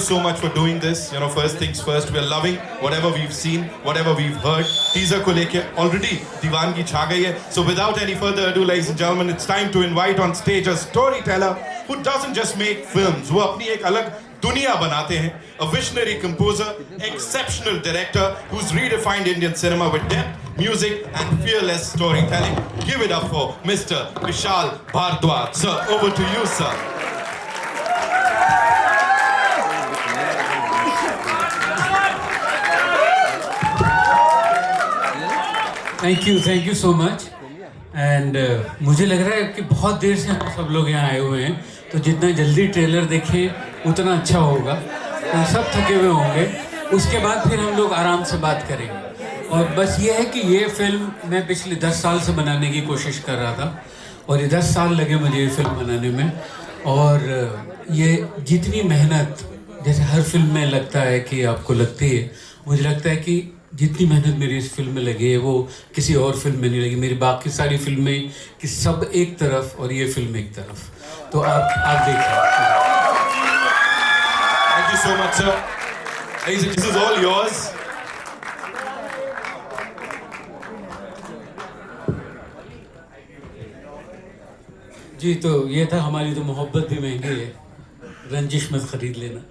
so much for doing this. You know, first things first, we're loving whatever we've seen, whatever we've heard. Teaser ko leke already दीवानगी छा गई है. So without any further ado, ladies and gentlemen, it's time to invite on stage a storyteller who doesn't just make films, वो अपनी एक अलग दुनिया बनाते हैं. A visionary composer, exceptional director who's redefined Indian cinema with depth, music and fearless storytelling. Give it up for Mr. Vishal Bhardwaj. Sir, over to you, sir. Thank you so much. And मुझे लग रहा है कि बहुत देर से हम सब लोग यहाँ आए हुए हैं, तो जितना जल्दी ट्रेलर देखें उतना अच्छा होगा. तो सब थके हुए होंगे, उसके बाद फिर हम लोग आराम से बात करेंगे. और बस ये है कि ये फिल्म मैं पिछले 10 साल से बनाने की कोशिश कर रहा था, और ये 10 साल लगे मुझे ये फिल्म बनाने में. और ये जितनी मेहनत जैसे हर फिल्म में लगता है कि आपको लगती है, मुझे लगता है कि जितनी मेहनत मेरी इस फिल्म में लगी है वो किसी और फिल्म में नहीं लगी. मेरी बाकी सारी फिल्में कि सब एक तरफ और ये फिल्म एक तरफ. तो आप देखिए. Thank you so much, sir. This is all yours. जी, तो ये था हमारी तो मोहब्बत भी महंगी है, रंजिश मत खरीद लेना.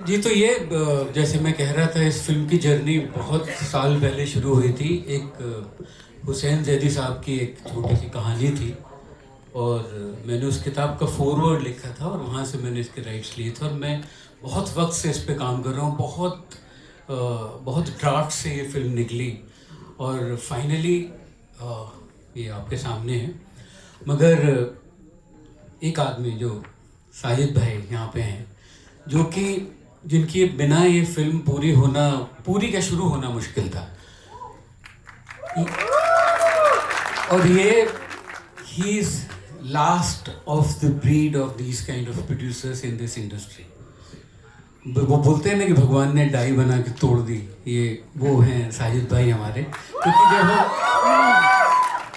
जी, तो ये जैसे मैं कह रहा था, इस फिल्म की जर्नी बहुत साल पहले शुरू हुई थी. एक हुसैन जैदी साहब की एक छोटी सी कहानी थी, और मैंने उस किताब का फॉरवर्ड लिखा था, और वहाँ से मैंने इसके राइट्स लिए थे. और मैं बहुत वक्त से इस पे काम कर रहा हूँ. बहुत ड्राफ्ट से ये फिल्म निकली, और फाइनली ये आपके सामने है. मगर एक आदमी जो साजिद भाई यहाँ पे हैं, जो कि जिनकी बिना ये फिल्म पूरी का शुरू होना मुश्किल था. और ये he is last of the breed of these kind of producers in this industry. वो बोलते हैं ना कि भगवान ने डाई बना के तोड़ दी. ये वो हैं साजिद भाई हमारे, क्योंकि जब हम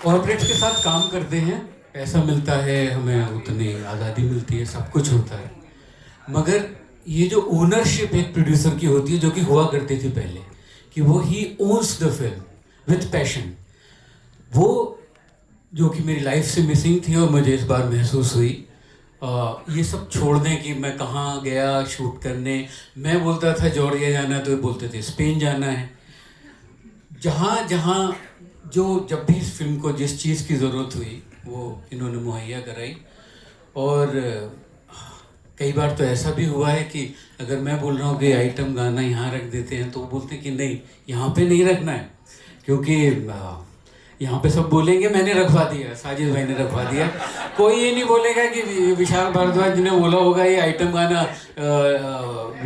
कॉर्पोरेट्स के साथ काम करते हैं, पैसा मिलता है, हमें उतनी आज़ादी मिलती है, सब कुछ होता है. मगर ये जो ओनरशिप एक प्रोड्यूसर की होती है, जो कि हुआ करती थी पहले, कि वो ही owns the film with passion, वो जो कि मेरी लाइफ से मिसिंग थी और मुझे इस बार महसूस हुई. ये सब छोड़ दें कि मैं कहाँ गया शूट करने. मैं बोलता था जॉर्जिया जाना, तो ये बोलते थे स्पेन जाना है. जहाँ जब भी इस फिल्म को जिस चीज़ की ज़रूरत हुई वो इन्होंने मुहैया कराई. और कई बार तो ऐसा भी हुआ है कि अगर मैं बोल रहा हूँ कि आइटम गाना यहाँ रख देते हैं, तो वो बोलते हैं कि नहीं, यहाँ पे नहीं रखना है, क्योंकि यहाँ पे सब बोलेंगे मैंने रखवा दिया, साजिद भाई ने रखवा दिया. कोई ये नहीं बोलेगा कि विशाल भारद्वाज ने बोला होगा ये आइटम गाना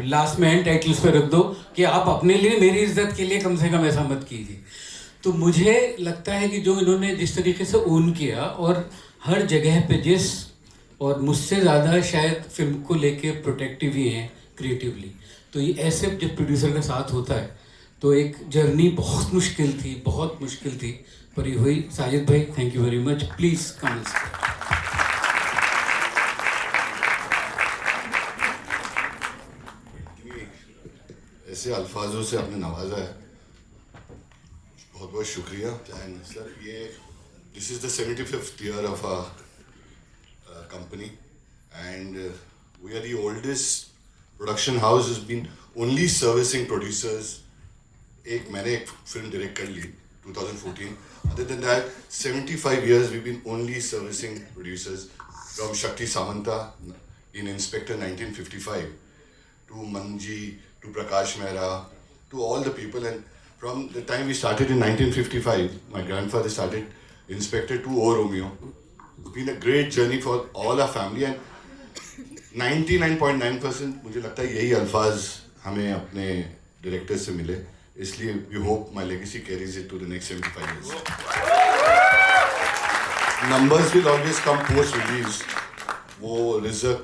लास्ट में एंड टाइटल्स पे रख दो, कि आप अपने लिए, मेरी इज्जत के लिए कम से कम ऐसा मत कीजिए. तो मुझे लगता है कि जो इन्होंने जिस तरीके से ओन किया, और हर जगह पे और मुझसे ज़्यादा शायद फिल्म को लेके प्रोटेक्टिव ही हैं क्रिएटिवली. तो ये ऐसे जब प्रोड्यूसर का साथ होता है, तो एक जर्नी बहुत मुश्किल थी, पर ये हुई. साजिद भाई, thank you very much. Please कम. ऐसे अल्फाजों से आपने नवाजा है, बहुत बहुत शुक्रिया. एंड सर, ये this is the 75th year of a company, and we are the oldest production house has been only servicing producers. मैंने एक फिल्म डायरेक्ट कर ली 2014. Other than that, 75 years we've been only servicing producers, from Shakti Samanta in Inspector 1955 to Manji to Prakash Mehra to all the people. And from the time we started in 1955, my grandfather started Inspector to O Romeo. It's been a great journey for all our family, and 99.9% मुझे लगता है यही अल्फाज हमें अपने director से मिले. इसलिए we hope my legacy carries it to the next 75 years. Numbers will always come post release. वो रिज़्क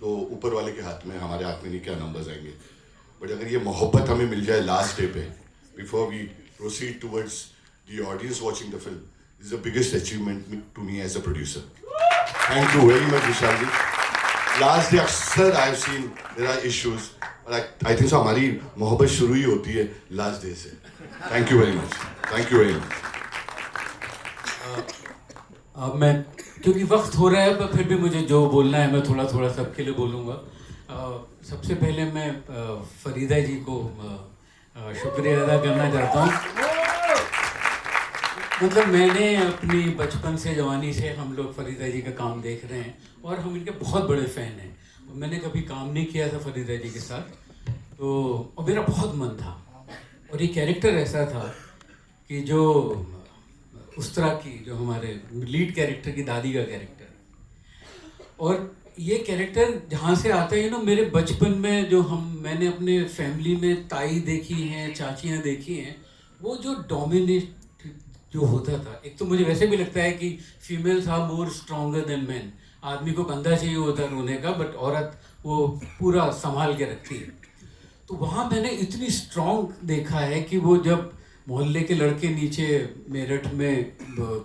तो ऊपर वाले के हाथ में, हमारे हाथ में नहीं क्या नंबर्स आएंगे. बट अगर ये मोहब्बत हमें मिल जाए लास्ट डे पे, before we proceed towards the audience watching the film, is the biggest achievement to me as a producer. Thank you very much, Vishal ji. Last day अक्सर I have seen there are issues, but I think so हमारी मोहब्बत शुरू ही होती है last day से. Thank you very much. Thank you very much. अब मैं क्योंकि वक्त हो रहा है पर फिर भी मुझे जो बोलना है मैं थोड़ा थोड़ा सबके लिए बोलूँगा. सबसे पहले मैं फरीदा जी को शुक्रिया अदा करना चाहता हूँ. मतलब मैंने अपनी बचपन से जवानी से हम लोग फरीदा जी का काम देख रहे हैं और हम इनके बहुत बड़े फ़ैन हैं. मैंने कभी काम नहीं किया था फरीदा जी के साथ तो और मेरा बहुत मन था और ये कैरेक्टर ऐसा था कि जो उस तरह की जो हमारे लीड कैरेक्टर की दादी का कैरेक्टर और ये कैरेक्टर जहाँ से आता है ना मेरे बचपन में जो मैंने अपने फैमिली में ताई देखी हैं चाचियाँ देखी हैं वो जो डोमिनेट जो होता था. एक तो मुझे वैसे भी लगता है कि females are more stronger than man. आदमी को कंधा चाहिए होता है रोने का बट औरत वो पूरा संभाल के रखती है. तो वहाँ मैंने इतनी स्ट्रॉन्ग देखा है कि वो जब मोहल्ले के लड़के नीचे मेरठ में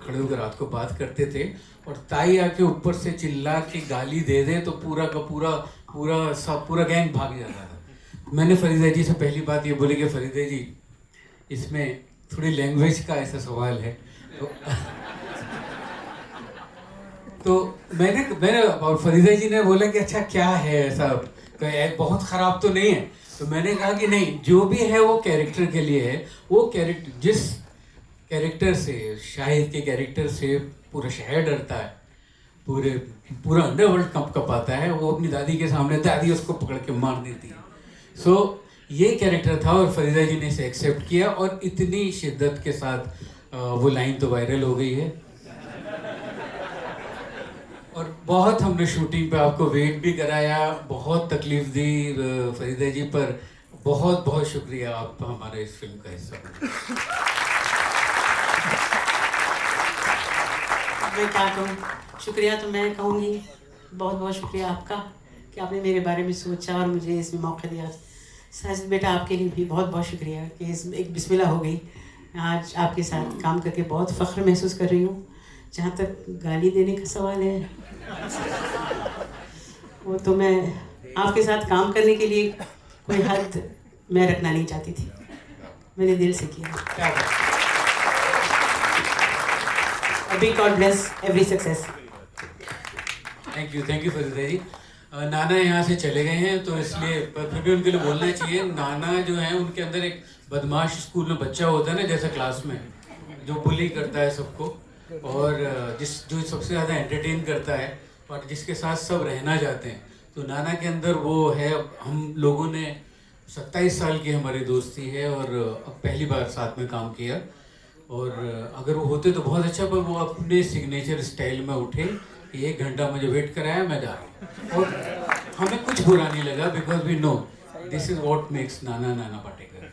खड़े होकर रात को बात करते थे और ताई आके ऊपर से चिल्ला के गाली दे दे तो पूरा का पूरा गैंग भाग जाता था. मैंने फरीदा जी से पहली बात ये बोली कि फरीदा जी इसमें थोड़ी लैंग्वेज का ऐसा सवाल है तो मैंने और फरीदा जी ने बोला कि अच्छा क्या है ऐसा बहुत ख़राब तो नहीं है. तो मैंने कहा कि नहीं जो भी है वो कैरेक्टर के लिए है. वो कैरेक्टर जिस कैरेक्टर से शाहिद के कैरेक्टर से पूरा शहर डरता है पूरा अंडरवर्ल्ड कपाता है वो अपनी दादी के सामने दादी उसको पकड़ के मार देती है. सो ये कैरेक्टर था और फरीदा जी ने इसे एक्सेप्ट किया और इतनी शिद्दत के साथ वो लाइन तो वायरल हो गई है और बहुत हमने शूटिंग पे आपको वेट भी कराया बहुत तकलीफ दी फरीदा जी पर बहुत बहुत शुक्रिया आप हमारे इस फिल्म का हिस्सा बने. मैं क्या कहूँ शुक्रिया तो मैं कहूँगी बहुत बहुत शुक्रिया आपका कि आपने मेरे बारे में सोचा और मुझे इसमें मौका दिया. साजिद बेटा आपके लिए भी बहुत बहुत शुक्रिया कि इसमें एक बिस्मिल्लाह हो गई. आज आपके साथ काम करके बहुत फ़ख्र महसूस कर रही हूँ. जहाँ तक गाली देने का सवाल है वो तो मैं आपके साथ काम करने के लिए कोई हद मैं रखना नहीं चाहती थी. मैंने दिल से किया. अभी god bless every success. Thank you Farida ji. नाना यहाँ से चले गए हैं तो इसलिए पर फिर भी उनके लिए बोलना चाहिए. नाना जो है उनके अंदर एक बदमाश स्कूल में बच्चा होता है ना जैसा क्लास में जो बुली करता है सबको और जो सबसे ज़्यादा एंटरटेन करता है और जिसके साथ सब रहना चाहते हैं. तो नाना के अंदर वो है. हम लोगों ने 27 साल की हमारी दोस्ती है और अब पहली बार साथ में काम किया और अगर वो होते तो बहुत अच्छा पर वो अपने सिग्नेचर स्टाइल में उठे. 1 घंटा मुझे वेट कराया मैं जा रहा हूँ और हमें कुछ बुरा नहीं लगा because we know this is what makes Nana Patekar.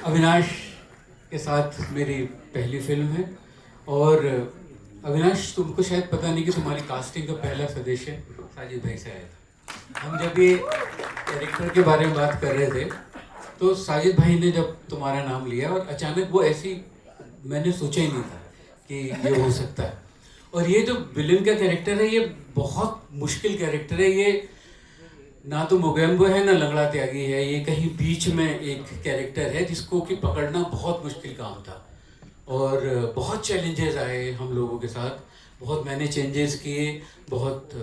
Avinash के साथ मेरी पहली फिल्म है और अविनाश तुमको शायद पता नहीं कि तुम्हारी कास्टिंग का पहला सदस्य साजिद भाई से आया था. हम जब ये कैरेक्टर के बारे में बात कर रहे थे तो साजिद भाई ने जब तुम्हारा नाम लिया और अचानक वो ऐसी मैंने सोचा ही नहीं था कि ये हो सकता है. और ये जो विलन का कैरेक्टर है ये बहुत मुश्किल कैरेक्टर है. ये ना तो मोगेम्बो है ना लंगड़ा त्यागी है. ये कहीं बीच में एक कैरेक्टर है जिसको कि पकड़ना बहुत मुश्किल काम था और बहुत चैलेंजेस आए हम लोगों के साथ. बहुत मैंने चेंजेस किए बहुत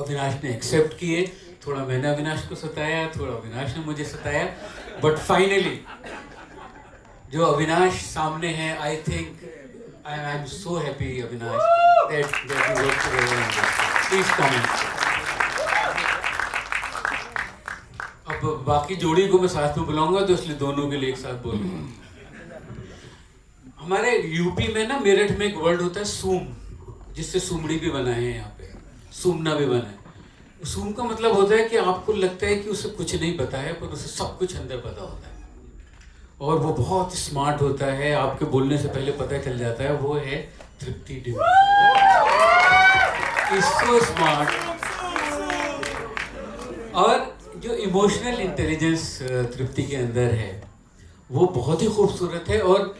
अविनाश ने एक्सेप्ट किए. थोड़ा मैंने अविनाश को सताया थोड़ा अविनाश ने मुझे सताया बट फाइनली जो अविनाश सामने है I think I am so happy Avinash that you work together. Please comment. अब बाकी जोड़ी को मैं साथ में बुलाऊंगा तो इसलिए दोनों के लिए एक साथ बोलूंगा. हमारे यूपी में ना मेरठ में एक वर्ड होता है सूम जिससे सुमड़ी भी बना है. यहाँ पे सूमना भी बना है. सूम का मतलब होता है कि आपको लगता है कि उसे कुछ नहीं पता है पर उसे सब कुछ अंदर पता होता है और वो बहुत स्मार्ट होता है. आपके बोलने से पहले पता चल जाता है. वो है तृप्ति डिम्पल. इज सो स्मार्ट और जो इमोशनल इंटेलिजेंस तृप्ति के अंदर है वो बहुत ही खूबसूरत है. और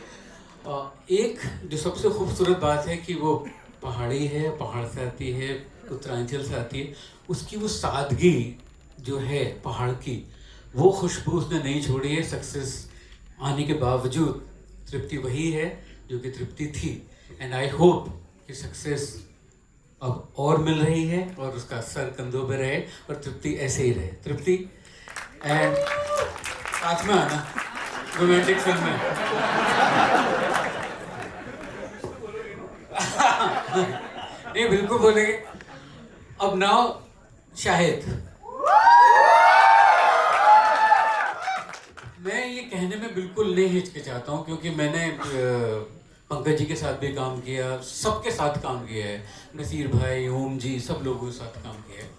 एक जो सबसे खूबसूरत बात है कि वो पहाड़ी है, पहाड़ से आती है, उत्तरांचल से आती है, उसकी वो सादगी जो है पहाड़ की, वो खुशबू उसने नहीं छोड़ी है। सक्सेस आने के बावजूद तृप्ति वही है जो कि तृप्ति थी। एंड आई होप कि सक्सेस अब और मिल रही है और उसका सर कंधों पे रहे और तृप्ति ऐसे ही रहे। तृप्ति एंड साथ में आना रोमांटिक फिल्म में। नहीं बिल्कुल बोलेंगे। अब नाउ शाहिद, मैं ये कहने में बिल्कुल नहीं हिचकिचाता हूँ क्योंकि मैंने पंकज जी के साथ भी काम किया, सबके साथ काम किया है, नसीर भाई, ओम जी, सब लोगों के साथ काम किया है।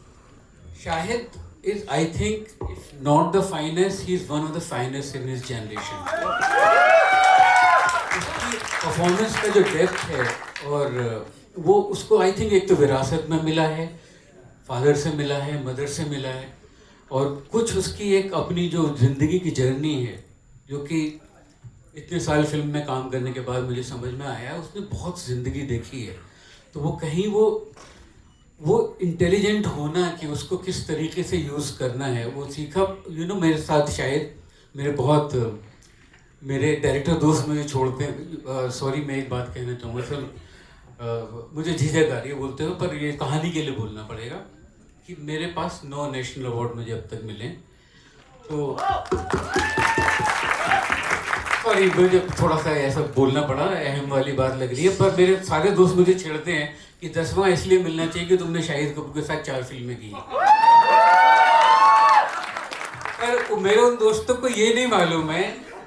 Shahid is, I think, if not the finest, he is one of the finest in his generation. उसकी परफॉर्मेंस का जो डेप्थ है और वो उसको आई थिंक एक तो विरासत में मिला है, फादर से मिला है, मदर से मिला है, और कुछ उसकी एक अपनी जो ज़िंदगी की जर्नी है जो कि इतने साल फिल्म में काम करने के बाद मुझे समझ में आया उसने बहुत ज़िंदगी देखी है। तो वो कहीं वो इंटेलिजेंट होना कि उसको किस तरीके से यूज़ करना है वो सीखा। मेरे साथ शायद मेरे डायरेक्टर दोस्त मुझे छोड़ते हैं। सॉरी, मैं एक बात कहना चाहूँगा सर, मुझे झिझक आ रही है बोलते हुए, पर ये कहानी के लिए बोलना पड़ेगा कि मेरे पास 9 नेशनल अवार्ड मुझे अब तक मिले। तो सॉरी, मुझे थोड़ा सा ऐसा बोलना पड़ा, अहम वाली बात लग रही है, पर मेरे सारे दोस्त मुझे छेड़ते हैं कि 10वां इसलिए मिलना चाहिए कि तुमने शाहिद कपूर के साथ 4 फिल्में की। पर मेरे उन दोस्तों को ये नहीं मालूम है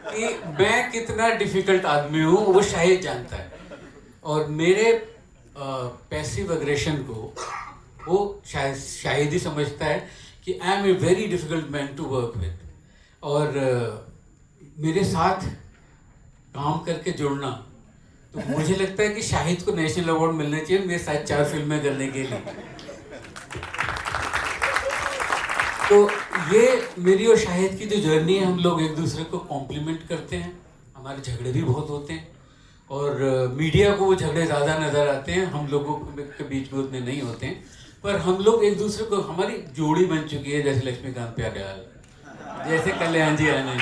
कि मैं कितना डिफिकल्ट आदमी हूँ, वो शाहिद जानता है। और मेरे पैसिव अग्रेशन को वो शाहिद ही समझता है कि I am a very difficult man to work with. और मेरे साथ काम करके जुड़ना, तो मुझे लगता है कि शाहिद को नेशनल अवार्ड मिलना चाहिए मेरे साथ 4 फिल्में करने के लिए। तो ये मेरी और शाहिद की जो जर्नी है, हम लोग एक दूसरे को कॉम्प्लीमेंट करते हैं, हमारे झगड़े भी बहुत होते हैं और मीडिया को वो झगड़े ज़्यादा नज़र आते हैं, हम लोगों के बीच में उतने नहीं होते हैं, पर हम लोग एक दूसरे को, हमारी जोड़ी बन चुकी है जैसे लक्ष्मीकांत प्यारेलाल, जैसे कल्याण जी आने।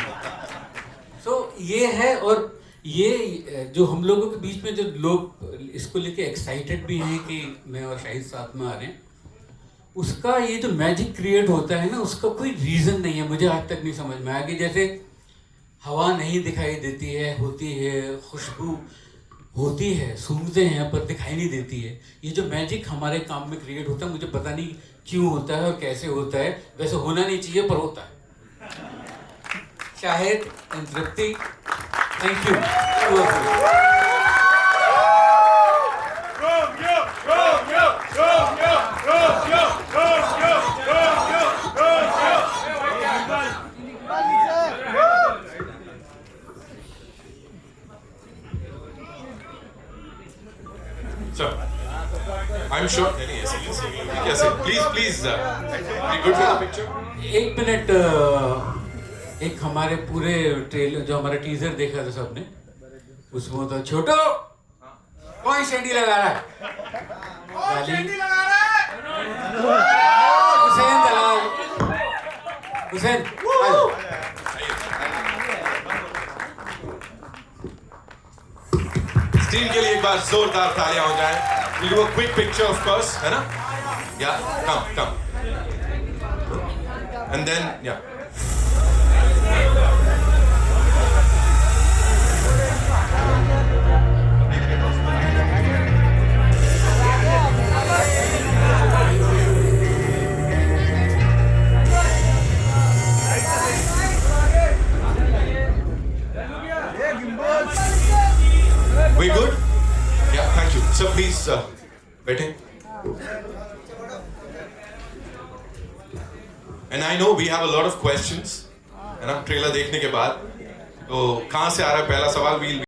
तो ये है, और ये जो हम लोगों के बीच में जो लोग इसको लेके एक्साइटेड भी हैं कि मैं और शाहिद साथ में आ रहे हैं, उसका ये जो मैजिक क्रिएट होता है ना, उसका कोई रीज़न नहीं है। मुझे आज तक नहीं समझ में आया कि जैसे हवा नहीं दिखाई देती है, होती है, खुशबू होती है, सूंघते हैं पर दिखाई नहीं देती है, ये जो मैजिक हमारे काम में क्रिएट होता है, मुझे पता नहीं क्यों होता है और कैसे होता है। वैसे होना नहीं चाहिए पर होता है। Shahid and Tripti, thank you. So, I'm sure. Please, be good for the picture. एक मिनट, एक हमारे पूरे ट्रेलर जो हमारा टीजर देखा था सबने, उसमें होता छोटो कौन शेंडी लगा रहा है, हुसैन दलाल, हुसैन टीम के लिए एक बार जोरदार तालियां हो जाए। We'll do a quick picture, of course, है ना? Yeah, come. And then, yeah. We good? Yeah, thank you. So please, waiting. And I know we have a lot of questions, है ना? ट्रेलर देखने के बाद, तो कहाँ से आ रहा है पहला सवाल?